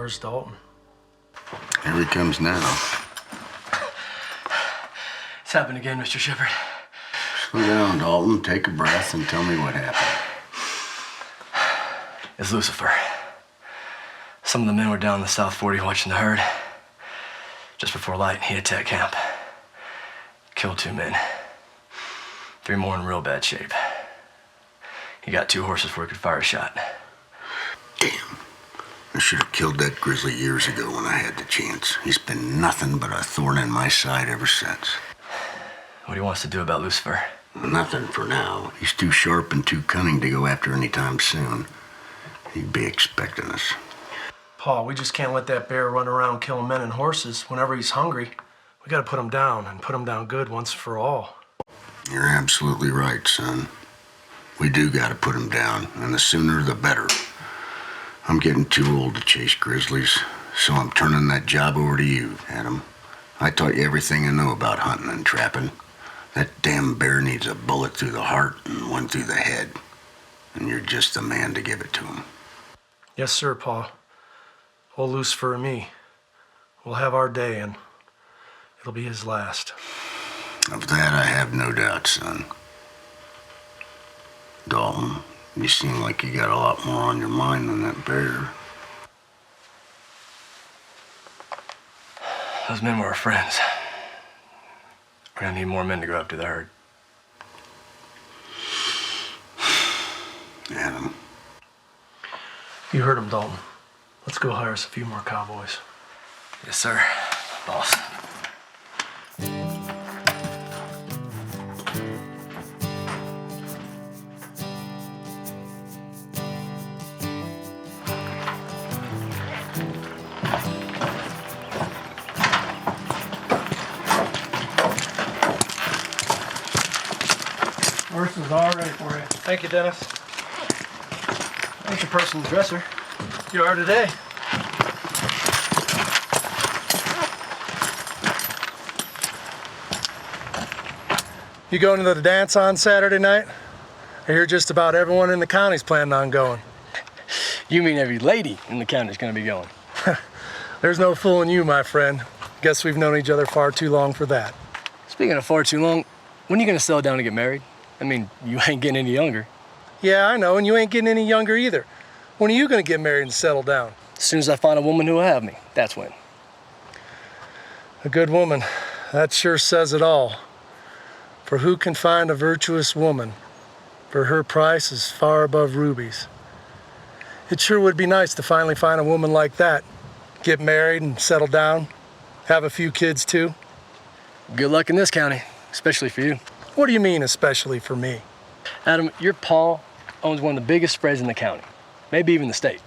Where's Dalton? Here he comes now. It's happened again, Mr. Shepherd. Slow down, Dalton. Take a breath and tell me what happened. It's Lucifer. Some of the men were down in the South 40 watching the herd. Just before light, he attacked camp. Killed 2 men. 3 more in real bad shape. He got 2 horses before he could fire a shot. Damn. I should have killed that grizzly years ago when I had the chance. He's been nothing but a thorn in my side ever since. What he wants to do about Lucifer? Nothing for now. He's too sharp and too cunning to go after any time soon. He'd be expecting us. Paul, we just can't let that bear run around killing men and horses whenever he's hungry. We gotta put him down, and put him down good once for all. You're absolutely right, son. We do gotta put him down, and the sooner the better. I'm getting too old to chase grizzlies, so I'm turning that job over to you, Adam. I taught you everything I know about hunting and trapping. That damn bear needs a bullet through the heart and one through the head, and you're just the man to give it to him. Yes, sir, Paul. Old Lucifer and me. We'll have our day, and it'll be his last. Of that I have no doubt, son. Dalton, you seem like you got a lot more on your mind than that bear. Those men were our friends. We're gonna need more men to go after the herd. Adam. You heard him, Dalton. Let's go hire us a few more cowboys. Yes, sir, boss. Horse is all ready for you. Thank you, Dennis. Thanks your personal dresser. You are today. You going to the dance on Saturday night? I hear just about everyone in the county's planning on going. You mean every lady in the county's gonna be going? There's no fooling you, my friend. Guess we've known each other far too long for that. Speaking of far too long, when are you gonna settle down and get married? I mean, you ain't getting any younger. Yeah, I know, and you ain't getting any younger either. When are you gonna get married and settle down? As soon as I find a woman who will have me, that's when. A good woman. That sure says it all. For who can find a virtuous woman? For her price is far above rubies. It sure would be nice to finally find a woman like that. Get married and settle down. Have a few kids too. Good luck in this county, especially for you. What do you mean, especially for me? Adam, your pa owns one of the biggest spreads in the county, maybe even the state.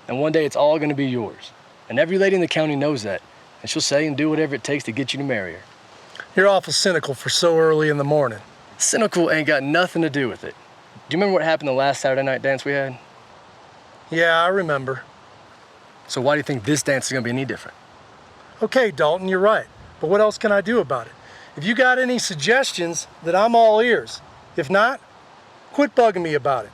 And one day it's all gonna be yours. And every lady in the county knows that. And she'll say and do whatever it takes to get you to marry her. You're awful cynical for so early in the morning. Cynical ain't got nothing to do with it. Do you remember what happened the last Saturday night dance we had? Yeah, I remember. So why do you think this dance is gonna be any different? Okay, Dalton, you're right. But what else can I do about it? If you got any suggestions, then I'm all ears. If not, quit bugging me about it.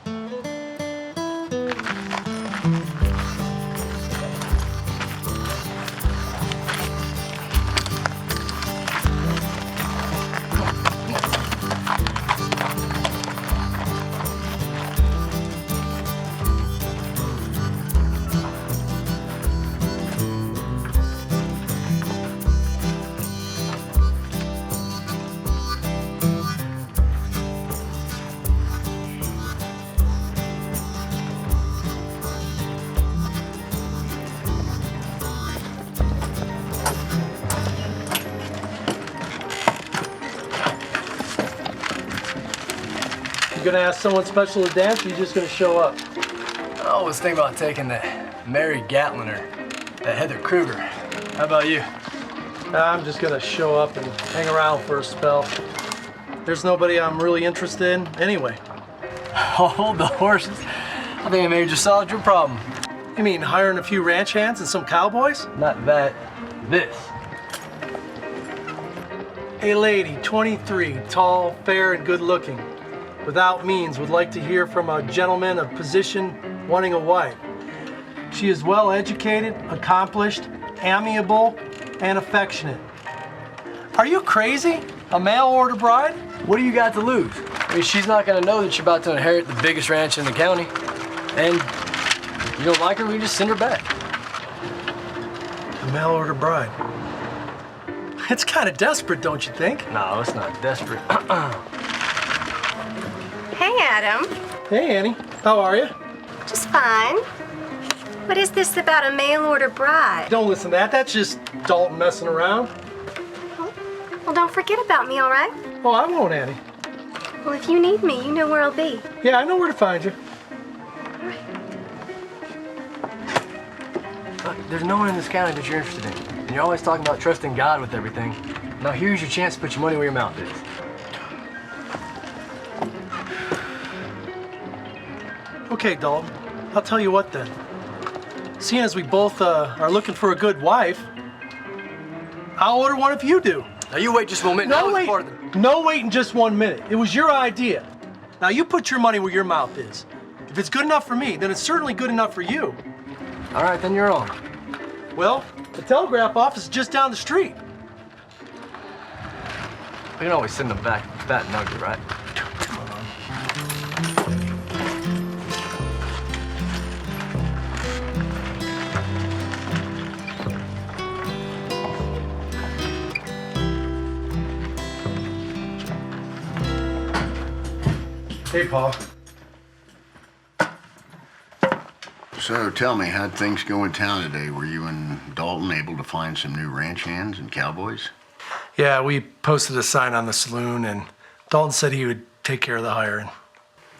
You gonna ask someone special to dance, or you just gonna show up? I was thinking about taking that Mary Gatlin or that Heather Kruger. How about you? I'm just gonna show up and hang around for a spell. There's nobody I'm really interested in anyway. Hold the horses. I think I may have just solved your problem. You mean hiring a few ranch hands and some cowboys? Not that, this. A lady, 23, tall, fair, and good looking. Without means, would like to hear from a gentleman of position wanting a wife. She is well educated, accomplished, amiable, and affectionate. Are you crazy? A mail-order bride? What do you got to lose? I mean, she's not gonna know that you're about to inherit the biggest ranch in the county. And you don't like her, we can just send her back. A mail-order bride. It's kind of desperate, don't you think? No, it's not desperate. Hey, Adam. Hey, Annie. How are you? Just fine. What is this about a mail-order bride? Don't listen to that. That's just Dalton messing around. Well, don't forget about me, all right? Oh, I won't, Annie. Well, if you need me, you know where I'll be. Yeah, I know where to find you. Look, there's no one in this county that you're interested in. And you're always talking about trusting God with everything. Now here's your chance to put your money where your mouth is. Okay, Dalton. I'll tell you what then. Seeing as we both are looking for a good wife, I'll order one if you do. Now you wait just a moment. No, waiting just 1 minute. It was your idea. Now you put your money where your mouth is. If it's good enough for me, then it's certainly good enough for you. All right, then you're on. Well, the telegraph office is just down the street. We can always send them back fat and ugly, right? Hey, Paul. So tell me, how'd things go in town today? Were you and Dalton able to find some new ranch hands and cowboys? Yeah, we posted a sign on the saloon, and Dalton said he would take care of the hiring.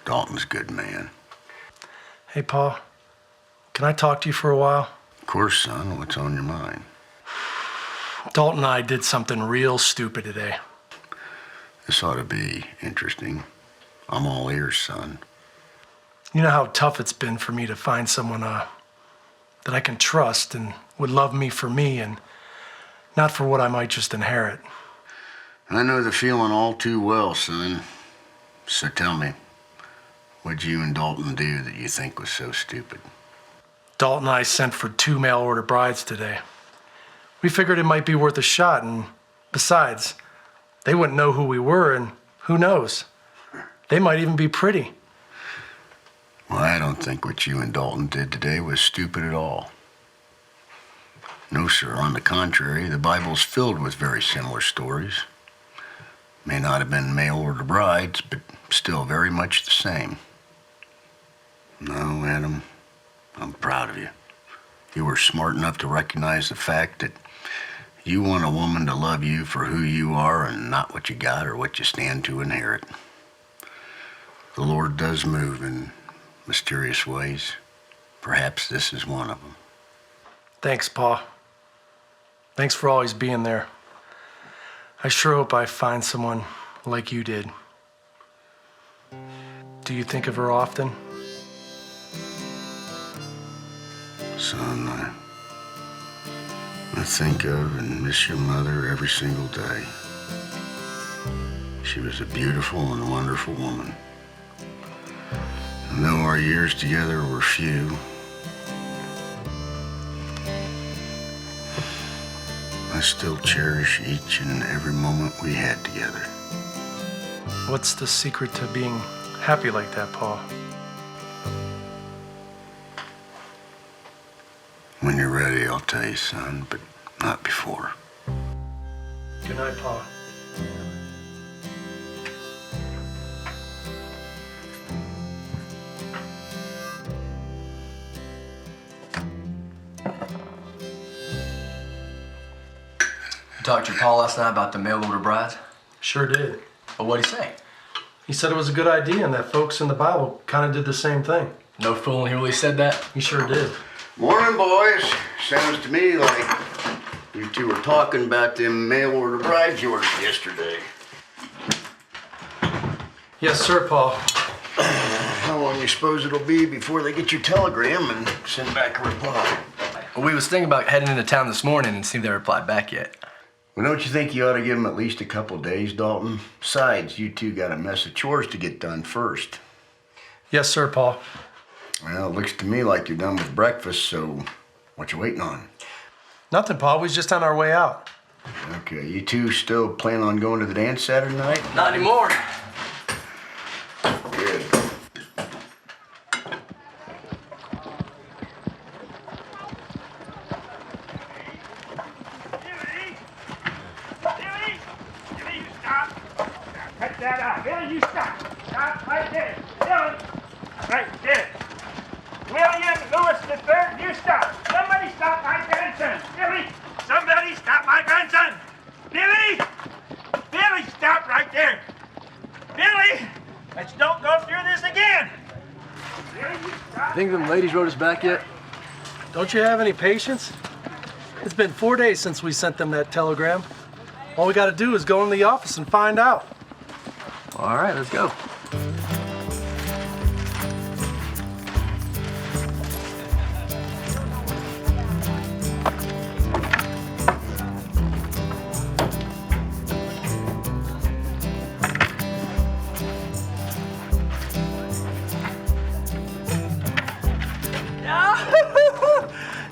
Dalton's a good man. Hey, Paul. Can I talk to you for a while? Of course, son. What's on your mind? Dalton and I did something real stupid today. This ought to be interesting. I'm all ears, son. You know how tough it's been for me to find someone that I can trust and would love me for me and not for what I might just inherit. I know the feeling all too well, son. So tell me, what'd you and Dalton do that you think was so stupid? Dalton and I sent for 2 mail-order brides today. We figured it might be worth a shot, and besides, they wouldn't know who we were, and who knows? They might even be pretty. Well, I don't think what you and Dalton did today was stupid at all. No, sir. On the contrary, the Bible's filled with very similar stories. May not have been mail-order brides, but still very much the same. No, Adam, I'm proud of you. You were smart enough to recognize the fact that you want a woman to love you for who you are and not what you got or what you stand to inherit. The Lord does move in mysterious ways. Perhaps this is one of them. Thanks, Pa. Thanks for always being there. I sure hope I find someone like you did. Do you think of her often? Son, I think of and miss your mother every single day. She was a beautiful and wonderful woman. And though our years together were few, I still cherish each and every moment we had together. What's the secret to being happy like that, Pa? When you're ready, I'll tell you, son, but not before. Good night, Pa. You talked to your pa last night about the mail-order brides? Sure did. Well, what'd he say? He said it was a good idea and that folks in the Bible kind of did the same thing. No fooling, he really said that? He sure did. Morning, boys. Sounds to me like you two were talking about them mail-order brides you ordered yesterday. Yes, sir, Pa. How long you suppose it'll be before they get your telegram and send back a reply? Well, we was thinking about heading into town this morning and see if they replied back yet. Well, don't you think you ought to give them at least a couple days, Dalton? Besides, you two got a mess of chores to get done first. Yes, sir, Pa. Well, it looks to me like you're done with breakfast, so what you waiting on? Nothing, Pa. We was just on our way out. Okay, you two still plan on going to the dance Saturday night? Not anymore. Good. Billy, you stop. Cut that out. Billy, you stop. Stop right there. Billy, right there. William Lewis III, you stop. Somebody stop my grandson. Billy, somebody stop my grandson. Billy, Billy, stop right there. Billy, let's don't go through this again. Billy, you stop. Think them ladies wrote us back yet? Don't you have any patience? It's been 4 days since we sent them that telegram. All we gotta do is go in the office and find out. All right, let's go.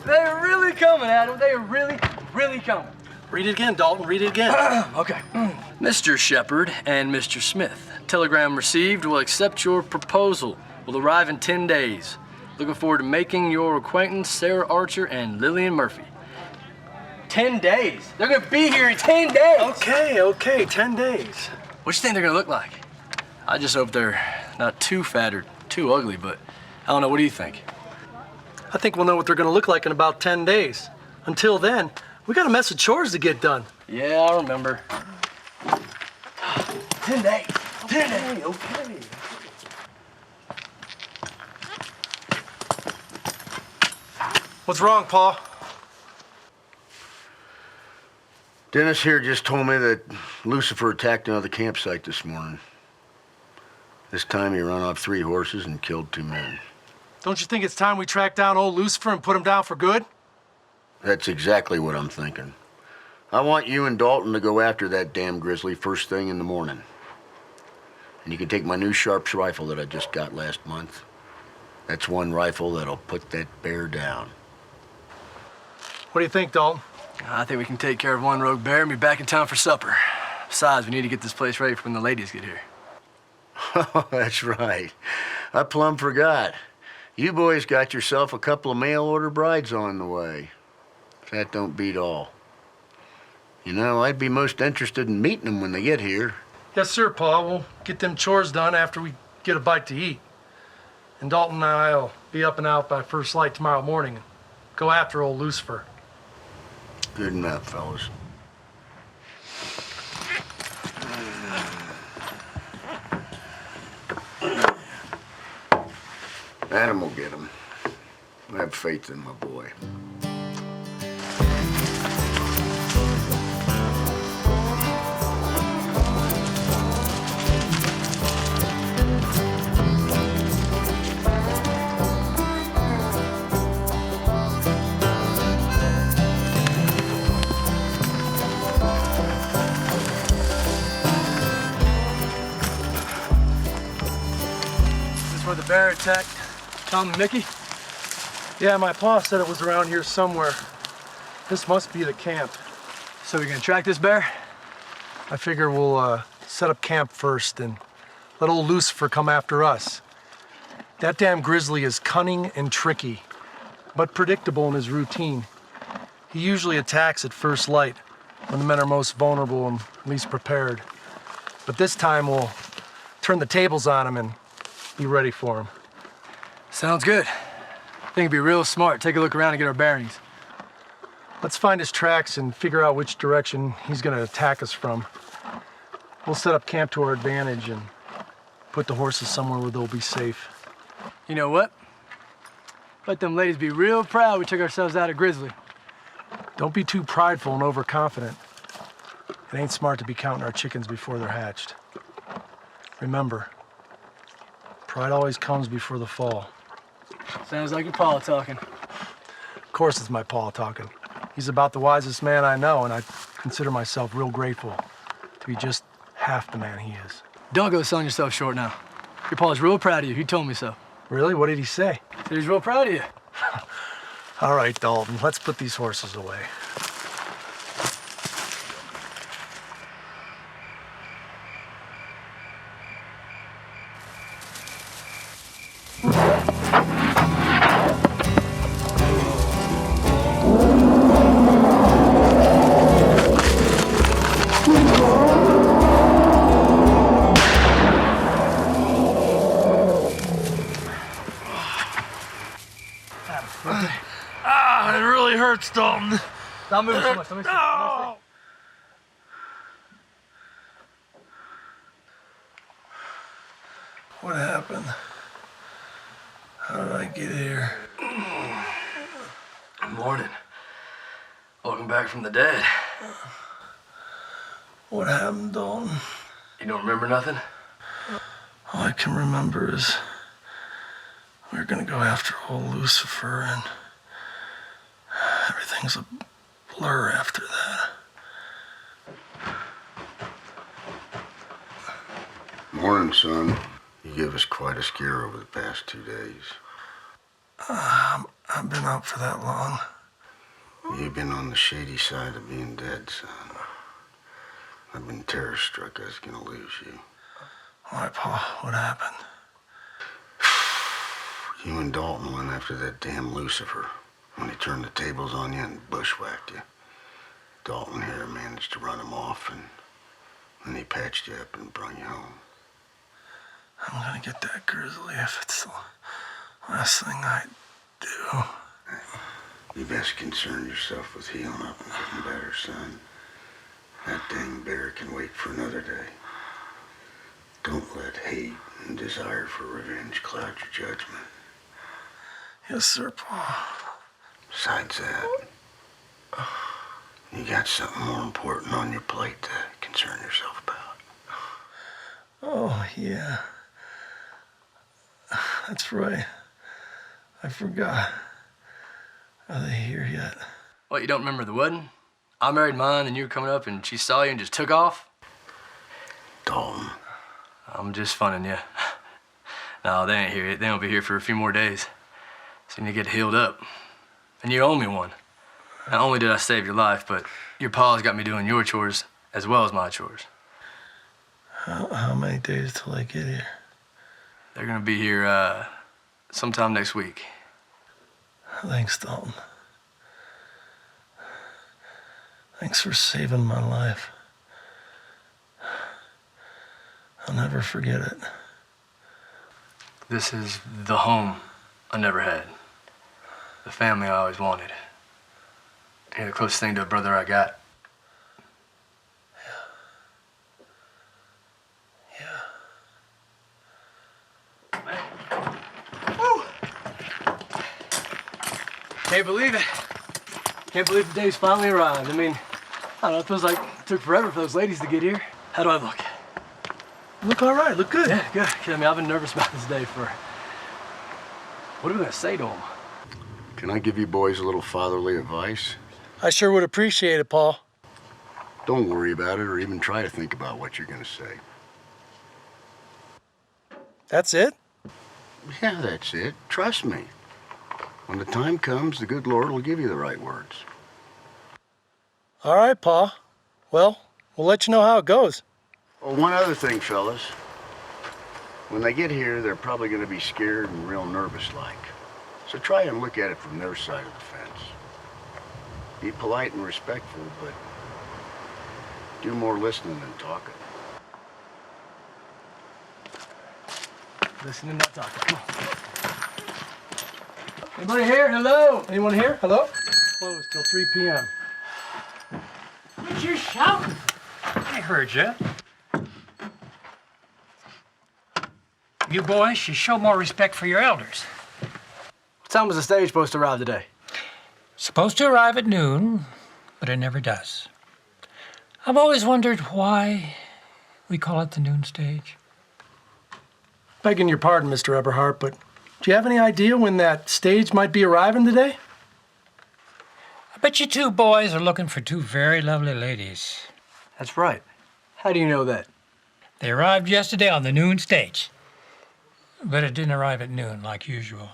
They're really coming, Adam. They are really, really coming. Read it again, Dalton. Read it again. Okay. Mr. Shepherd and Mr. Smith, telegram received. Will accept your proposal. Will arrive in 10 days. Looking forward to making your acquaintance, Sara Archer and Lillian Murphy. 10 days? They're gonna be here in 10 days! Okay, 10 days. What you think they're gonna look like? I just hope they're not too fat or too ugly, but I don't know. What do you think? I think we'll know what they're gonna look like in about 10 days. Until then, we got a mess of chores to get done. Yeah, I remember. 10 days. 10 days. Okay. What's wrong, Pa? Dennis here just told me that Lucifer attacked another campsite this morning. This time he run off 3 horses and killed 2 men. Don't you think it's time we track down old Lucifer and put him down for good? That's exactly what I'm thinking. I want you and Dalton to go after that damn grizzly first thing in the morning. And you can take my new Sharps rifle that I just got last month. That's one rifle that'll put that bear down. What do you think, Dalton? I think we can take care of one rogue bear and be back in town for supper. Besides, we need to get this place ready for when the ladies get here. Oh, that's right. I plumb forgot. You boys got yourself a couple of mail-order brides on the way. That don't beat all. You know, I'd be most interested in meeting them when they get here. Yes, sir, Pa. We'll get them chores done after we get a bite to eat. And Dalton and I'll be up and out by first light tomorrow morning and go after old Lucifer. Good enough, fellas. Adam will get him. I have faith in my boy. This is where the bear attacked Tom and Mickey? Yeah, my Pa said it was around here somewhere. This must be the camp. So we're gonna track this bear? I figure we'll set up camp first and let old Lucifer come after us. That damn grizzly is cunning and tricky, but predictable in his routine. He usually attacks at first light, when the men are most vulnerable and least prepared. But this time we'll turn the tables on him and be ready for him. Sounds good. I think it'd be real smart. Take a look around and get our bearings. Let's find his tracks and figure out which direction he's gonna attack us from. We'll set up camp to our advantage and put the horses somewhere where they'll be safe. You know what? Let them ladies be real proud we took ourselves out of grizzly. Don't be too prideful and overconfident. It ain't smart to be counting our chickens before they're hatched. Remember, pride always comes before the fall. Sounds like your pa talking. Of course it's my Pa talking. He's about the wisest man I know, and I consider myself real grateful to be just half the man he is. Don't go selling yourself short now. Your pa's real proud of you. He told me so. Really? What did he say? He's real proud of you. All right, Dalton, let's put these horses away. It really hurts, Dalton. Don't move too much. Let me see. No! What happened? How did I get here? Good morning. Welcome back from the dead. What happened, Dalton? You don't remember nothing? All I can remember is we were gonna go after old Lucifer, and everything's a blur after that. Morning, son. You gave us quite a scare over the past 2 days. I've been out for that long. You've been on the shady side of being dead, son. I've been terror-struck I was gonna lose you. Why, Pa, what happened? You and Dalton went after that damn Lucifer when he turned the tables on you and bushwhacked you. Dalton here managed to run him off, and then he patched you up and brought you home. I'm gonna get that grizzly if it's the last thing I do. You best concern yourself with healing up and getting better, son. That dang bear can wait for another day. Don't let hate and desire for revenge cloud your judgment. Yes, sir, Pa. Besides that, you got something more important on your plate to concern yourself about. Oh, yeah. That's right. I forgot. Are they here yet? What, you don't remember the wedding? I married mine, and you were coming up, and she saw you and just took off? Dalton, I'm just funning you. No, they ain't here yet. They won't be here for a few more days. So you need to get healed up. And you owe me one. Not only did I save your life, but your pa's got me doing your chores as well as my chores. How many days till I get here? They're gonna be here, sometime next week. Thanks, Dalton. Thanks for saving my life. I'll never forget it. This is the home I never had. The family I always wanted. You're the closest thing to a brother I got. Woo! Can't believe it. Can't believe the day's finally arrived. I mean, I don't know, it feels like it took forever for those ladies to get here. How do I look? Look all right, look good. Yeah, good. I mean, I've been nervous about this day for... What are we gonna say to them? can I give you boys a little fatherly advice? I sure would appreciate it, Paul. Don't worry about it or even try to think about what you're gonna say. That's it? Yeah, that's it. Trust me. When the time comes, the good Lord will give you the right words. All right, Pa. Well, we'll let you know how it goes. Oh, one other thing, fellas. When they get here, they're probably going to be scared and real nervous-like. So try and look at it from their side of the fence. Be polite and respectful, but do more listening than talking. Listening, not talking. Come on. Anybody here? Hello? Anyone here? Hello? Closed till 3 p.m. What you shouting? I heard you. You boys should show more respect for your elders. What time was the stage supposed to arrive today? Supposed to arrive at noon, but it never does. I've always wondered why we call it the noon stage. Begging your pardon, Mr. Eberhardt, but do you have any idea when that stage might be arriving today? I bet you two boys are looking for two very lovely ladies. That's right. How do you know that? They arrived yesterday on the noon stage, but it didn't arrive at noon like usual.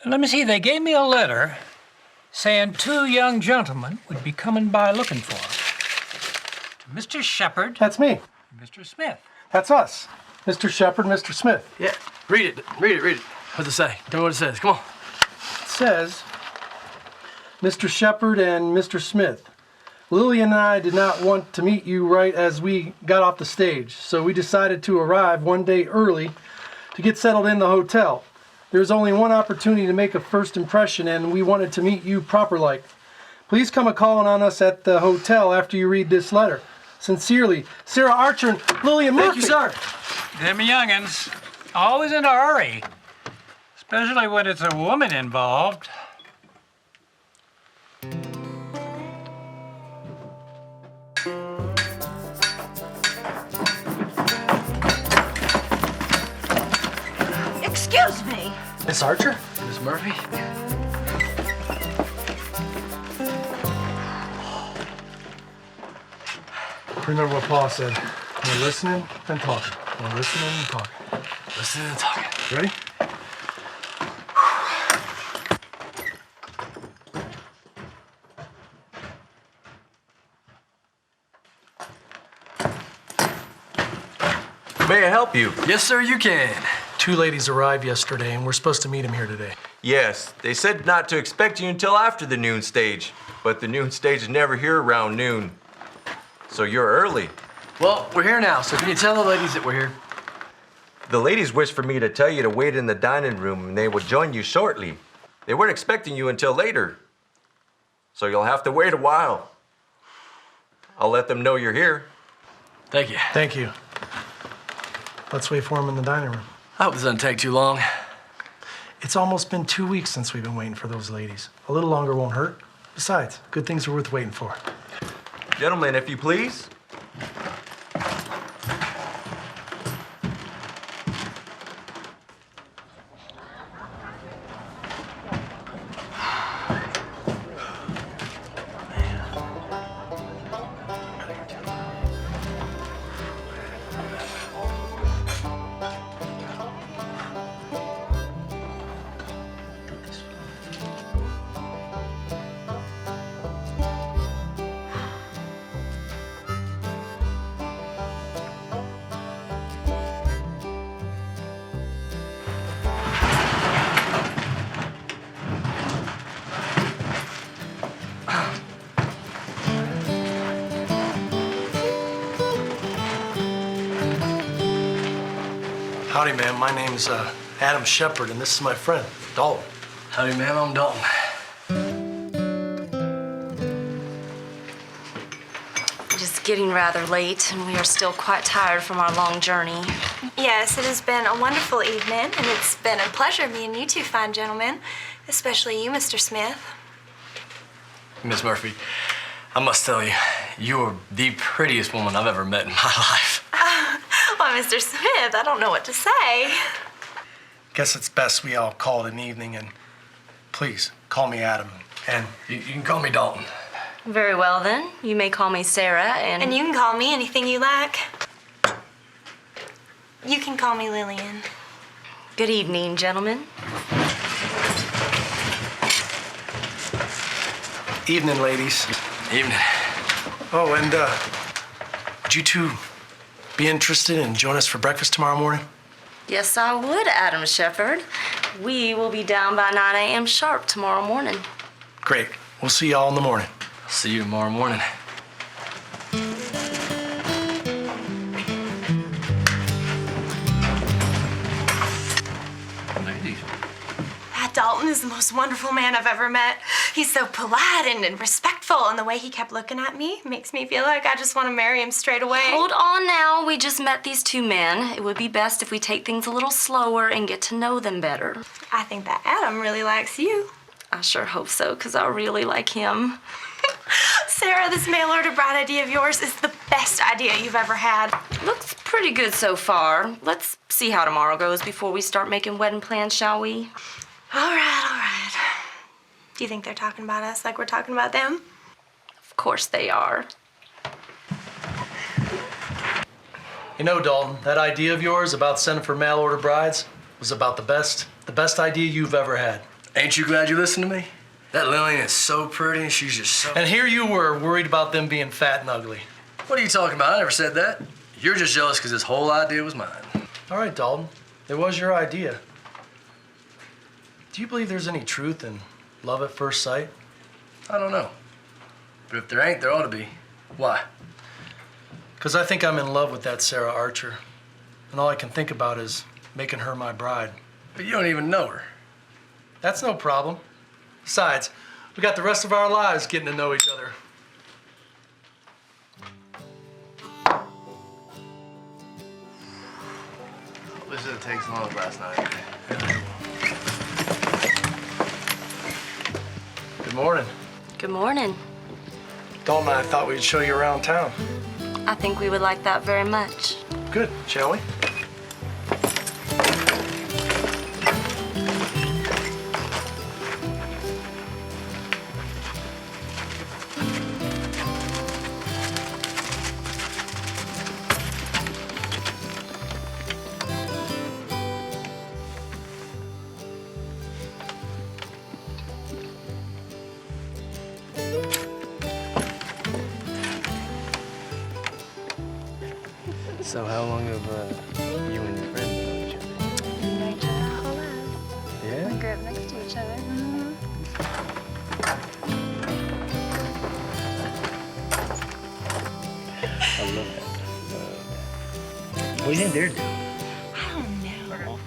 Let me see, they gave me a letter saying 2 young gentlemen would be coming by looking for him. Mr. Shepherd, That's me. Mr. Smith. That's us. Mr. Shepherd, Mr. Smith. Yeah, read it. What's it say? Tell me what it says. Come on. It says, Mr. Shepherd and Mr. Smith, Lillian and I did not want to meet you right as we got off the stage, so we decided to arrive one day early to get settled in the hotel. There's only one opportunity to make a first impression, and we wanted to meet you proper-like. Please come a-calling on us at the hotel after you read this letter. Sincerely, Sara Archer and Lillian Murphy. Thank you, sir. Them young'uns, always in a hurry, especially when it's a woman involved. Excuse me. Miss Archer? Miss Murphy? Remember what Paul said. We're listening and talking. We're listening and talking. Listening and talking. Ready? May I help you? Yes, sir, you can. 2 ladies arrived yesterday, and we're supposed to meet them here today. Yes, they said not to expect you until after the noon stage, but the noon stage is never here around noon. So you're early. Well, we're here now, so can you tell the ladies that we're here? The ladies wished for me to tell you to wait in the dining room and they will join you shortly. They weren't expecting you until later, so you'll have to wait a while. I'll let them know you're here. Thank you. Thank you. Let's wait for them in the dining room. I hope this doesn't take too long. It's almost been 2 weeks since we've been waiting for those ladies. A little longer won't hurt. Besides, good things are worth waiting for. Gentlemen, if you please. Howdy, ma'am. My name's Adan Shepherd, and this is my friend, Dalton. Howdy, ma'am. I'm Dalton. It is getting rather late, and we are still quite tired from our long journey. Yes, it has been a wonderful evening, and it's been a pleasure meeting you 2 fine gentlemen, especially you, Mr. Smith. Miss Murphy, I must tell you, you're the prettiest woman I've ever met in my life. Why, Mr. Smith, I don't know what to say. Guess it's best we all call it an evening, and please, call me Adam. And you can call me Dalton. Very well, then. You may call me Sarah, And you can call me anything you like. You can call me Lillian. Good evening, gentlemen. Evening, ladies. Evening. Oh, and would you 2 be interested in joining us for breakfast tomorrow morning? Yes, I would, Adan Shepherd. We will be down by 9 a.m. sharp tomorrow morning. Great. We'll see y'all in the morning. See you tomorrow morning. Ladies. That Dalton is the most wonderful man I've ever met. He's so polite and respectful, and the way he kept looking at me makes me feel like I just want to marry him straight away. Hold on now. We just met these 2 men. It would be best if we take things a little slower and get to know them better. I think that Adam really likes you. I sure hope so, because I really like him. Sarah, this mail order bride idea of yours is the best idea you've ever had. Looks pretty good so far. Let's see how tomorrow goes before we start making wedding plans, shall we? All right. Do you think they're talking about us like we're talking about them? Of course they are. You know, Dalton, that idea of yours about sending for mail order brides was about the best idea you've ever had. Ain't you glad you listened to me? That Lillian is so pretty and she's just so... And here you were, worried about them being fat and ugly. What are you talking about? I never said that. You're just jealous because this whole idea was mine. All right, Dalton. It was your idea. Do you believe there's any truth in love at first sight? I don't know. But if there ain't, there ought to be. Why? Because I think I'm in love with that Sara Archer. And all I can think about is making her my bride. But you don't even know her. That's no problem. Besides, we got the rest of our lives getting to know each other. Wish it takes as long as last night. Good morning. Good morning. Dalton and I thought we'd show you around town. I think we would like that very much. Good, shall we? So how long have you and your friend known each other? We know each other our whole lives. Yeah? We grew up next to each other. I love that. What do you think they're doing? I don't know.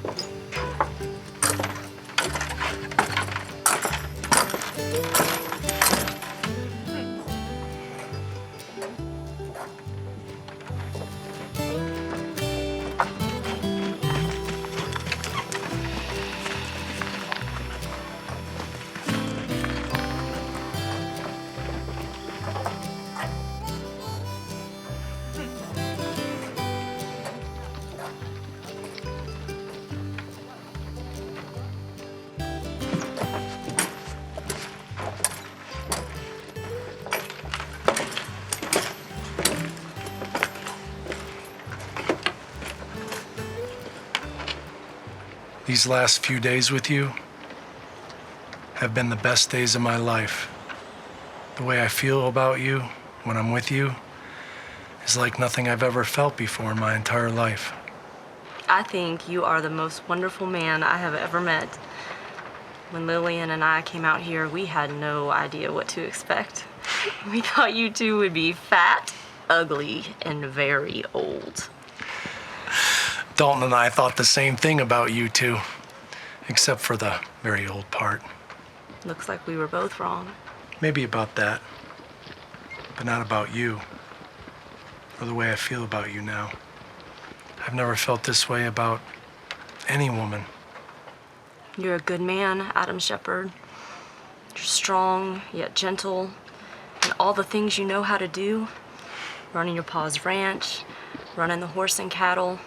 These last few days with you have been the best days of my life. The way I feel about you when I'm with you is like nothing I've ever felt before in my entire life. I think you are the most wonderful man I have ever met. When Lillian and I came out here, we had no idea what to expect. We thought you two would be fat, ugly, and very old. Dalton and I thought the same thing about you two, except for the very old part. Looks like we were both wrong. Maybe about that, but not about you, or the way I feel about you now. I've never felt this way about any woman. You're a good man, Adan Shepherd. You're strong, yet gentle, and all the things you know how to do. Running your pa's ranch, running the horse and cattle,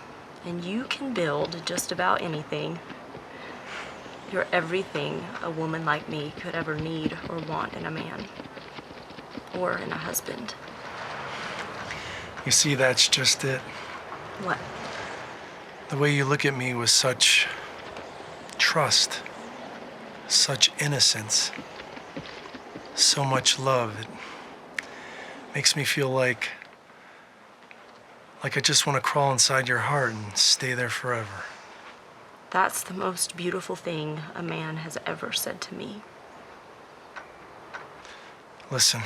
and you can build just about anything. You're everything a woman like me could ever need or want in a man, or in a husband. You see, that's just it. What? The way you look at me with such trust, such innocence, so much love, it makes me feel like I just want to crawl inside your heart and stay there forever. That's the most beautiful thing a man has ever said to me. Listen,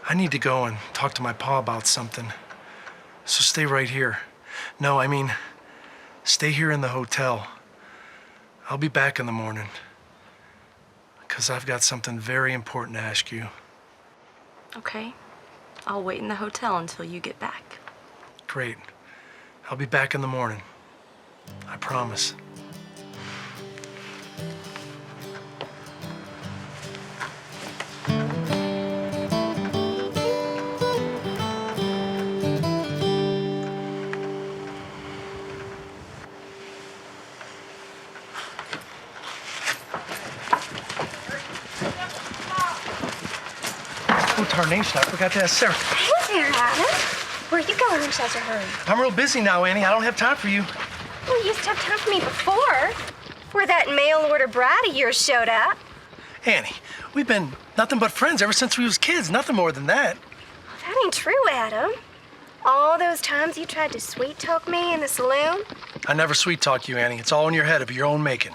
I need to go and talk to my pa about something. So stay right here. No, I mean, stay here in the hotel. I'll be back in the morning. Because I've got something very important to ask you. Okay. I'll wait in the hotel until you get back. Great. I'll be back in the morning. I promise. Oh, tarnation, I forgot to ask Sarah. Hey there, Adam. Where are you going in such a hurry? I'm real busy now, Annie. I don't have time for you. Well, you used to have time for me before. where that mail-order bride of yours showed up. Annie, we've been nothing but friends ever since we was kids. Nothing more than that. That ain't true, Adam. All those times you tried to sweet-talk me in the saloon? I never sweet-talk you, Annie. It's all in your head of your own making.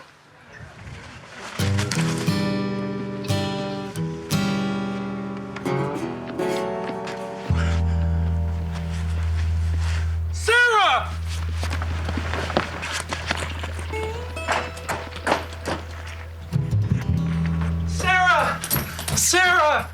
Sara! Sara! Sara!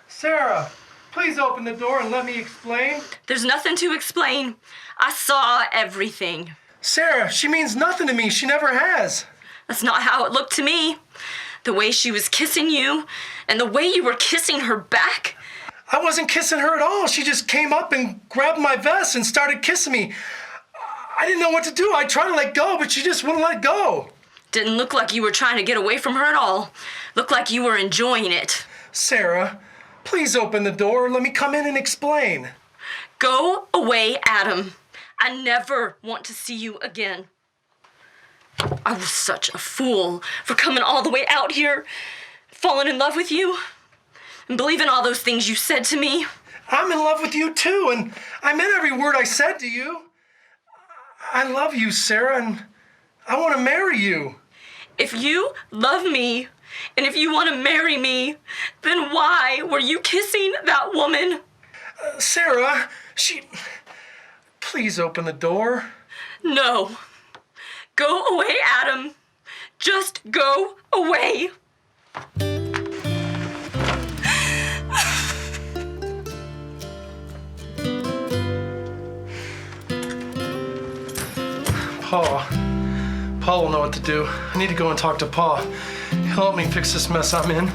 Sara, please open the door and let me explain. There's nothing to explain. I saw everything. Sara, she means nothing to me. She never has. That's not how it looked to me. The way she was kissing you, and the way you were kissing her back. I wasn't kissing her at all. She just came up and grabbed my vest and started kissing me. I didn't know what to do. I tried to let go, but she just wouldn't let go. Didn't look like you were trying to get away from her at all. Looked like you were enjoying it. Sara, please open the door and let me come in and explain. Go away, Adam. I never want to see you again. I was such a fool for coming all the way out here, falling in love with you, and believing all those things you said to me. I'm in love with you too, and I meant every word I said to you. I love you, Sara, and I want to marry you. If you love me, and if you want to marry me, then why were you kissing that woman? Sara, Please open the door. No. Go away, Adam. Just go away. Paul will know what to do. I need to go and talk to Paul. He'll help me fix this mess I'm in.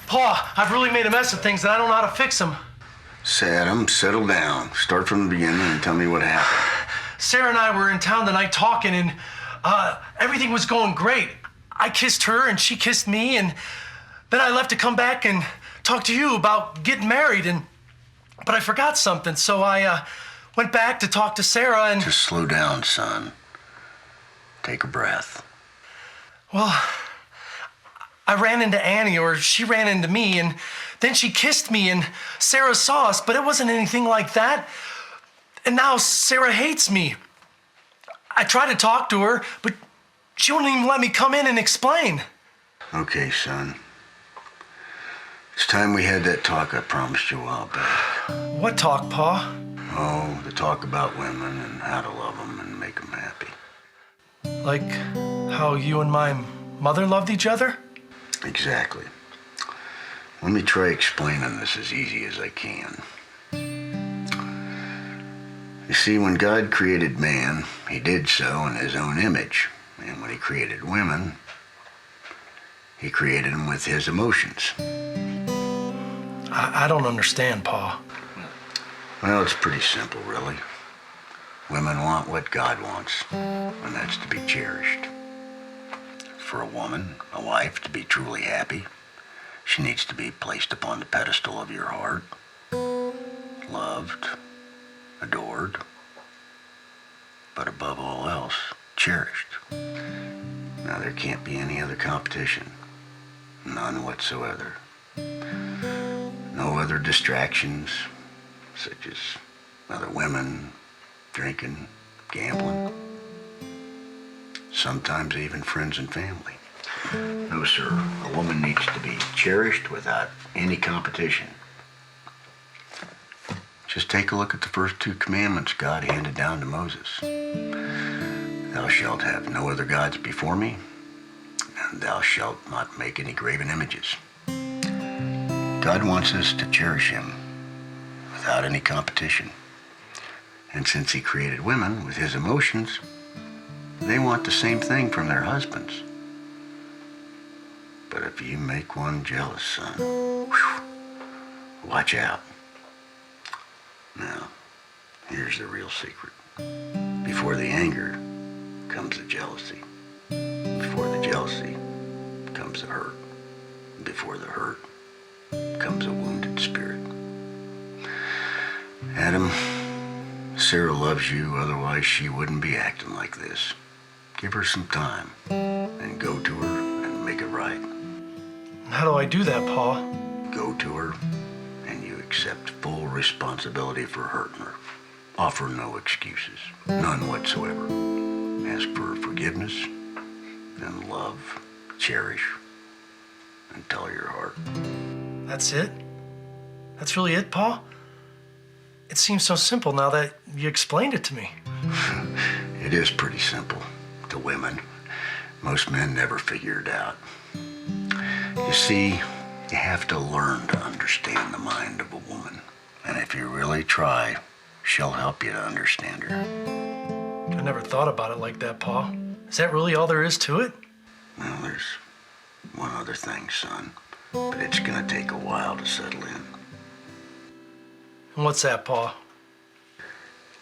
Paul, I've really made a mess of things and I don't know how to fix them. Adam, settle down. Start from the beginning and tell me what happened. Sara and I were in town tonight talking, and everything was going great. I kissed her, and she kissed me, and then I left to come back and talk to you about getting married, but I forgot something, so I went back to talk to Sara and... Just slow down, son. Take a breath. Well, I ran into Annie, or she ran into me, and then she kissed me, and Sara saw us, but it wasn't anything like that. And now Sara hates me. I tried to talk to her, but she wouldn't even let me come in and explain. Okay, son. It's time we had that talk I promised you a while back. What talk, Pa? Oh, the talk about women and how to love them and make them happy. Like how you and my mother loved each other? Exactly. Let me try explaining this as easy as I can. You see, when God created man, he did so in his own image. And when he created women, he created them with his emotions. I don't understand, Pa. Well, it's pretty simple, really. Women want what God wants, and that's to be cherished. For a woman, a wife, to be truly happy, she needs to be placed upon the pedestal of your heart, loved, adored, but above all else, cherished. Now, there can't be any other competition. None whatsoever. No other distractions, such as other women, drinking, gambling, sometimes even friends and family. No, sir. A woman needs to be cherished without any competition. Just take a look at the first two commandments God handed down to Moses. Thou shalt have no other gods before me, and thou shalt not make any graven images. God wants us to cherish him without any competition. And since he created women with his emotions, they want the same thing from their husbands. But if you make one jealous, son, Watch out. Now, here's the real secret. Before the anger comes the jealousy. Before the jealousy comes the hurt. Before the hurt comes a wounded spirit. Adam, Sara loves you, otherwise she wouldn't be acting like this. Give her some time and go to her and make it right. How do I do that, Pa? Go to her and you accept full responsibility for hurting her. Offer no excuses, none whatsoever. Ask for forgiveness, then love, cherish, and tell your heart. That's it? That's really it, Pa? It seems so simple now that you explained it to me. It is pretty simple to women. Most men never figure it out. You see, you have to learn to understand the mind of a woman. And if you really try, she'll help you to understand her. I never thought about it like that, Pa. Is that really all there is to it? Well, there's one other thing, son. But it's gonna take a while to settle in. And what's that, Pa?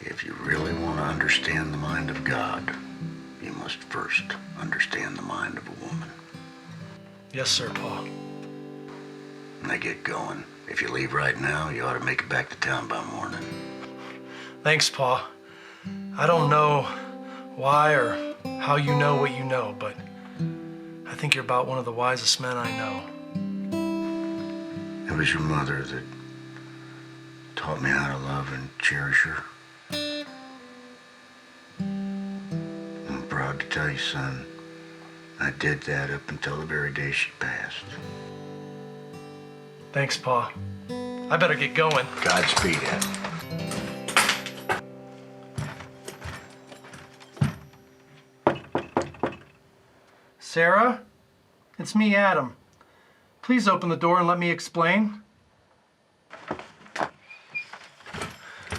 If you really want to understand the mind of God, you must first understand the mind of a woman. Yes, sir, Pa. Now get going. If you leave right now, you ought to make it back to town by morning. Thanks, Pa. I don't know why or how you know what you know, but I think you're about one of the wisest men I know. It was your mother that taught me how to love and cherish her. I'm proud to tell you, son, I did that up until the very day she passed. Thanks, Pa. I better get going. Godspeed, Adam. Sara? It's me, Adam. Please open the door and let me explain.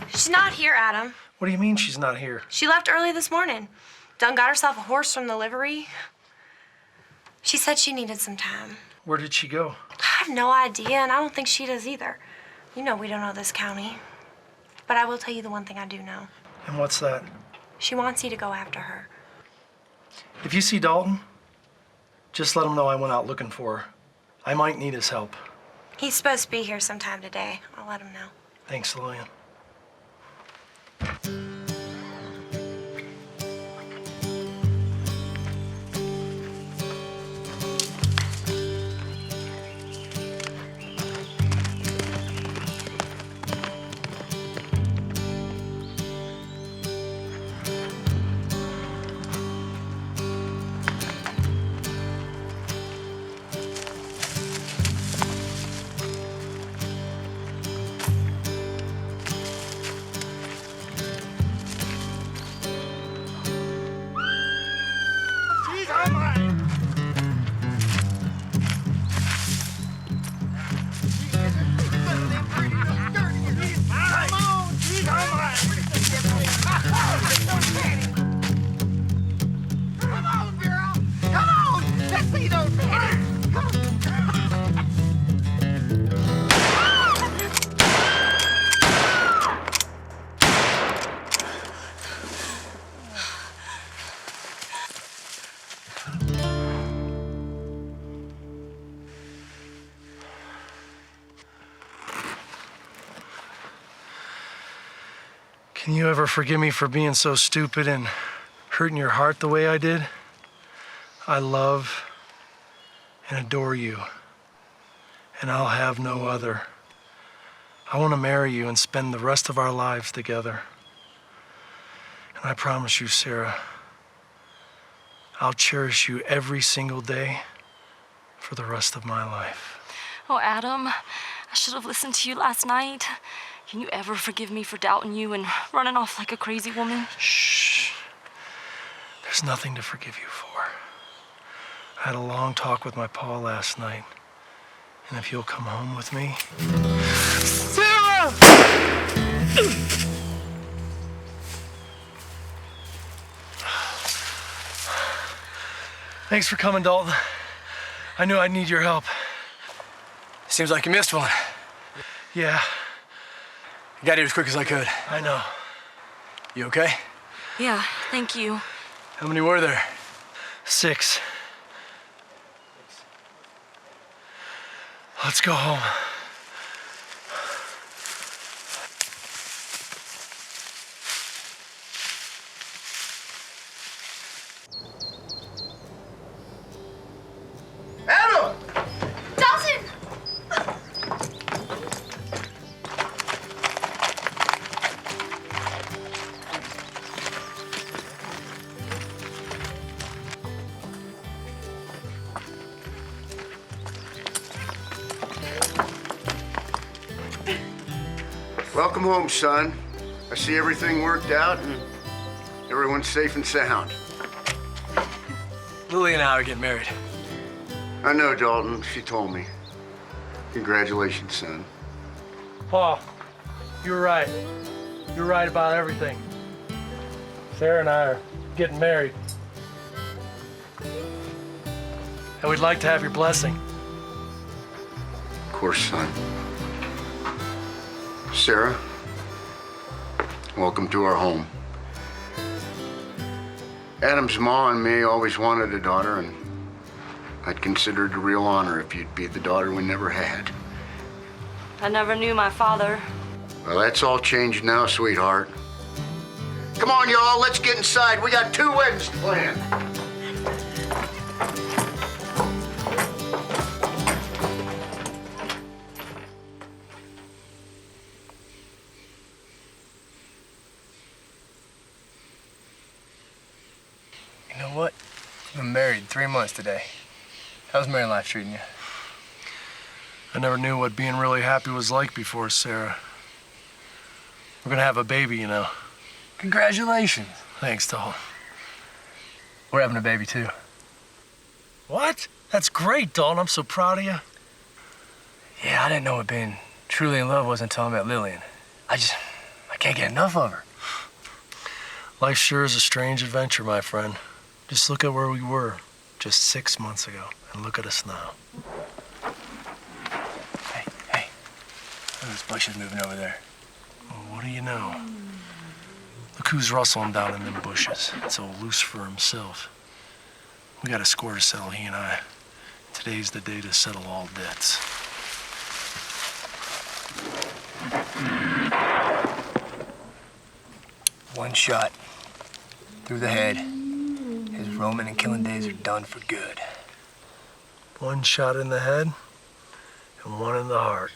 She's not here, Adam. What do you mean she's not here? She left early this morning. Done got herself a horse from the livery. She said she needed some time. Where did she go? I have no idea, and I don't think she does either. You know we don't know this county. But I will tell you the one thing I do know. And what's that? She wants you to go after her. If you see Dalton, just let him know I went out looking for her. I might need his help. He's supposed to be here sometime today. I'll let him know. Thanks, Lillian. Can you ever forgive me for being so stupid and hurting your heart the way I did? I love and adore you, and I'll have no other. I want to marry you and spend the rest of our lives together. And I promise you, Sara, I'll cherish you every single day for the rest of my life. Oh, Adam, I should have listened to you last night. Can you ever forgive me for doubting you and running off like a crazy woman? Shh. There's nothing to forgive you for. I had a long talk with my pa last night. And if you'll come home with me... Sara! Thanks for coming, Dalton. I knew I'd need your help. Seems like you missed one. Yeah, I got here as quick as I could. I know. You okay? Yeah, thank you. How many were there? 6. Let's go home. Adam! Dalton! Welcome home, son. I see everything worked out and everyone's safe and sound. Lily and I are getting married. I know, Dalton. She told me. Congratulations, son. Paul, you were right. You were right about everything. Sarah and I are getting married. And we'd like to have your blessing. Of course, son. Sarah, welcome to our home. Adam's ma and me always wanted a daughter, and I'd consider it a real honor if you'd be the daughter we never had. I never knew my father. Well, that's all changed now, sweetheart. Come on, y'all, let's get inside. We got 2 weddings planned. You know what? You've been married 3 months today. How's married life treating you? I never knew what being really happy was like before, Sarah. We're gonna have a baby, you know. Congratulations. Thanks, Dalton. We're having a baby too. What? That's great, Dalton. I'm so proud of you. Yeah, I didn't know what being truly in love was until I met Lillian. I can't get enough of her. Life sure is a strange adventure, my friend. Just look at where we were just 6 months ago, and look at us now. Hey. Those bushes moving over there. Well, what do you know? Look who's rustling down in them bushes. It's old Lucifer himself. We got a score to settle, he and I. Today's the day to settle all debts. One shot through the head. His roaming and killing days are done for good. One shot in the head and one in the heart.